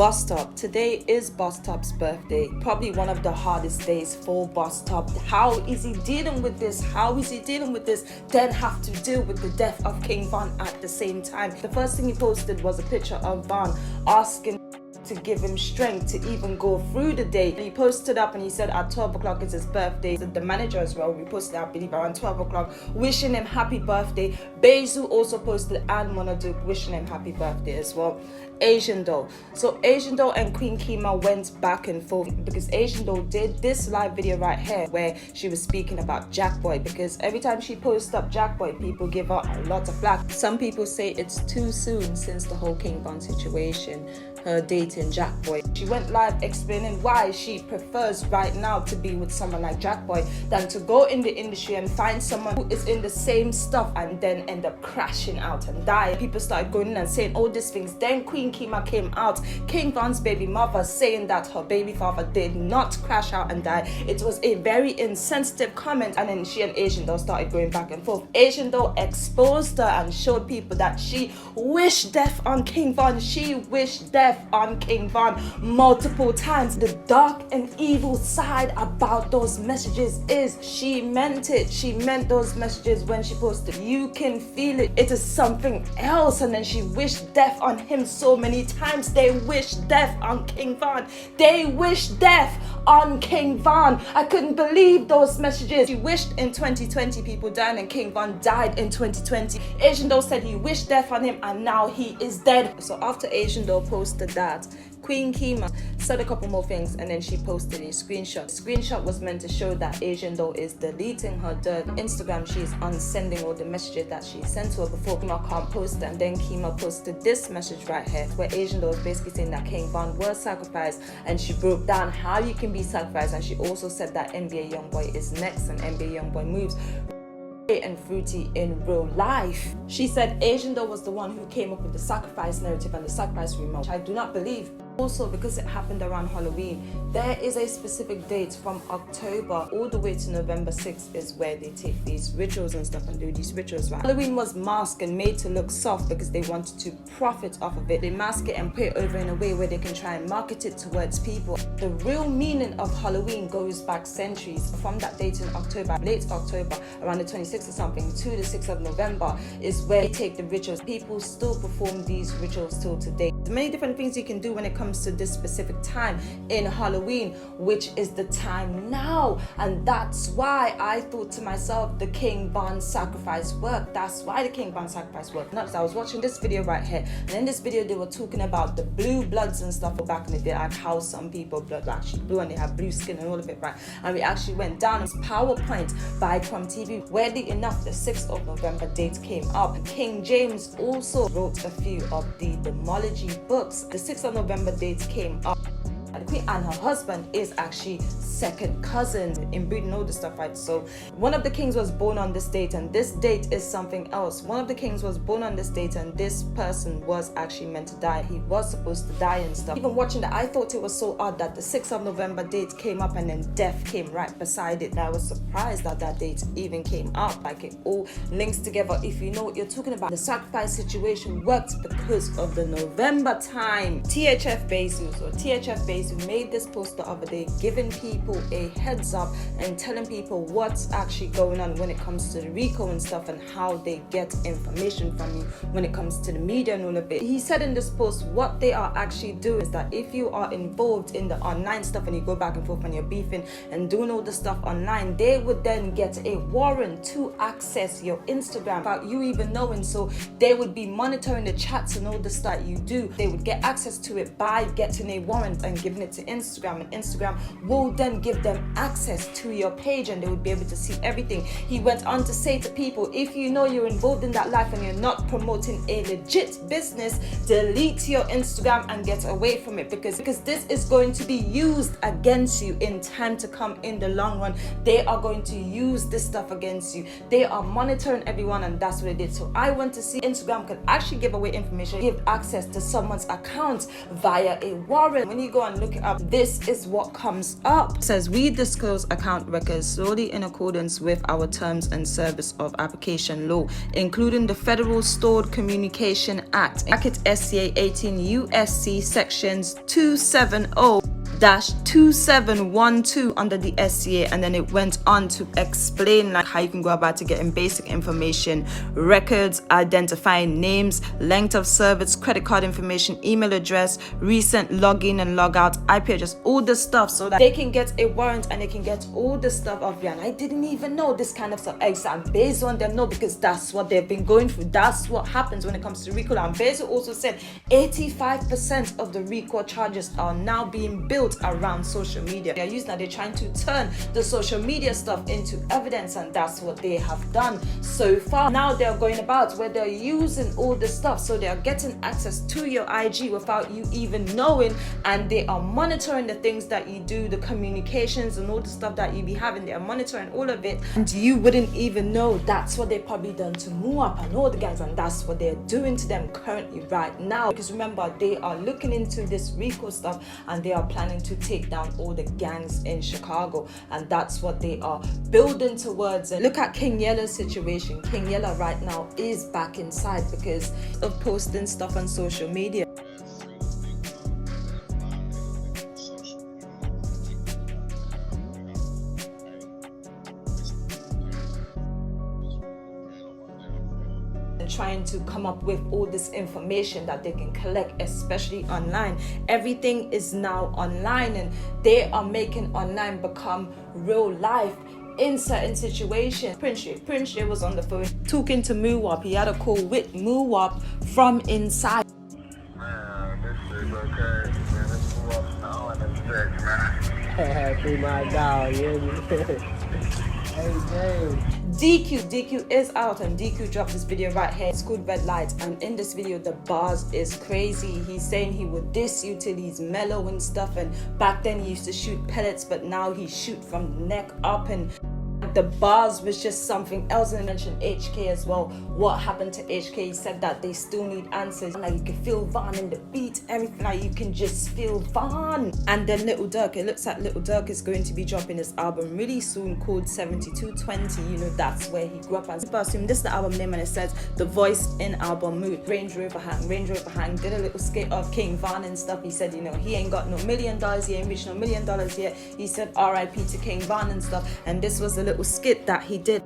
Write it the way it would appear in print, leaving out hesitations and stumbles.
BossTop. Today is BossTop's birthday. Probably one of the hardest days for BossTop. How is he dealing with this? How is he dealing with this? Then have to deal with the death of King Von at the same time. The first thing he posted was a picture of Von asking to give him strength to even go through the day. He posted up and he said at 12 o'clock is his birthday. The manager as well reposted, I believe, around 12 o'clock, wishing him happy birthday. Bayzoo also posted and Monoduke wishing him happy birthday as well. Asian Doll. So Asian Doll and Queen Kima went back and forth because Asian Doll did this live video right here where she was speaking about Jackboy, because every time she posts up Jackboy, people give her a lot of flack. Some people say it's too soon since the whole King Von situation, her dating Jackboy. She went live explaining why she prefers right now to be with someone like Jackboy than to go in the industry and find someone who is in the same stuff and then end up crashing out and die. People started going in and saying all these things. Then Queen Kima came out, King Von's baby mother, saying that her baby father did not crash out and die. It was a very insensitive comment, and then she and Asian Doll started going back and forth. Asian Doll exposed her and showed people that she wished death on King Von. She wished death on King Von multiple times. The dark and evil side about those messages is she meant it. She meant those messages when she posted. You can feel it. It is something else. And then she wished death on him so many times. They wished death on King Von. They wished death on King Von. I couldn't believe those messages. She wished in 2020 people died and King Von died in 2020. Asian Doll said he wished death on him and now he is dead. So after Asian Doll posted that, Queen Kima said a couple more things and then she posted a screenshot. The screenshot was meant to show that Asian Doll is deleting her dirt. On Instagram, she is unsending all the messages that she sent to her before. Kima can't post it, and then Kima posted this message right here where Asian Doll is basically saying that King Von was sacrificed, and she broke down how you can be sacrificed, and she also said that NBA Youngboy is next and NBA Youngboy moves and fruity in real life. She said Asian Doll was the one who came up with the sacrifice narrative and the sacrifice rumor, which I do not believe. Also, because it happened around Halloween, there is a specific date from October all the way to November 6th is where they take these rituals and stuff and do these rituals, right? Halloween was masked and made to look soft because they wanted to profit off of it. They mask it and put it over in a way where they can try and market it towards people. The real meaning of Halloween goes back centuries. From that date in October, late October, around the 26th or something, to the 6th of November is where they take the rituals. People still perform these rituals till today. There's many different things you can do when it comes to this specific time in Halloween, which is the time now. And that's why I thought to myself, the King Von sacrifice worked. That's why the King Von sacrifice worked. Next, I was watching this video right here, and in this video they were talking about the blue bloods and stuff back in the day, like how some people blood actually blue and they have blue skin and all of it, right? And we actually went down this PowerPoint by Crumb TV. Weirdly enough, the 6th of November date came up. King James also wrote a few of the demology books. The 6th of November date came up. The Queen and her husband is actually second cousin in breeding, all this stuff, right? So one of the kings was born on this date, and this date is something else. One of the kings was born on this date, and this person was actually meant to die. He was supposed to die and stuff. Even watching that, I thought it was so odd that the 6th of November date came up and then death came right beside it. And I was surprised that that date even came up. Like, it all links together. If you know what you're talking about, the sacrifice situation worked because of the November time. THF Bayzoo, so THF Bayzoo made this post the other day, giving people a heads up and telling people what's actually going on when it comes to the RICO and stuff, and how they get information from you when it comes to the media and all of it. He said in this post what they are actually doing is that if you are involved in the online stuff and you go back and forth and you're beefing and doing all the stuff online, they would then get a warrant to access your Instagram without you even knowing. So they would be monitoring the chats and all the stuff you do. They would get access to it by getting a warrant and giving it to Instagram, and Instagram will then give them access to your page and they would be able to see everything. He went on to say to people, if you know you're involved in that life and you're not promoting a legit business, delete your Instagram and get away from it, because this is going to be used against you in time to come. In the long run, they are going to use this stuff against you. They are monitoring everyone, and that's what it did. So I want to see Instagram could actually give away information, give access to someone's account via a warrant. When you go and look look it up, this is what comes up. It says, we disclose account records solely in accordance with our terms and service of application law, including the Federal Stored Communication Act, bracket SCA 18 USC sections 270-2712 under the SCA. And then it went on to explain like how you can go about to getting basic information, records, identifying names, length of service, credit card information, email address, recent login and logout, IP address, all the stuff, so that they can get a warrant and they can get all the stuff of you. And I didn't even know this kind of stuff. And Bayzoo and them know, because that's what they've been going through. That's what happens when it comes to recall. And Bayzoo also said 85% of the recall charges are now being built around social media. They're using that, they're trying to turn the social media stuff into evidence, and that's what they have done so far. Now they're going about where they're using all this stuff, so they're getting access to your IG without you even knowing, and they are monitoring the things that you do, the communications and all the stuff that you be having. They're monitoring all of it, and you wouldn't even know. That's what they probably done to Muap and all the guys, and that's what they're doing to them currently right now. Because remember, they are looking into this recall stuff and they are planning to take down all the gangs in Chicago, and that's what they are building towards. And look at King Yella's situation. King Yella right now is back inside because of posting stuff on social media. Trying to come up with all this information that they can collect, especially online. Everything is now online, and they are making online become real life in certain situations. Prince J was on the phone talking to Muwap. He had a call with Muwap from inside. Man, this is okay. Man, this Muwap's now in the six, man. Free my dog, yeah. Hey, James. DQ is out, and DQ dropped this video right here. It's called Red Lights, and in this video the bars is crazy. He's saying he would diss you till he's mellow and stuff, and back then he used to shoot pellets, but now he shoot from neck up, and the bars was just something else. And I mentioned HK as well. What happened to HK? He said that they still need answers. Like, you can feel Von in the beat, everything. Like, you can just feel Von. And then Little Durk, it looks like Little Durk is going to be dropping his album really soon called 7220. You know, that's where he grew up as. People assume this is the album name, and it says The Voice in Album Mood. Range Rover Hang did a little skit of King Von and stuff. He said, you know, he ain't got no $1 million, he ain't reached no $1 million yet. He said RIP to King Von and stuff, and this was a little skit that he did.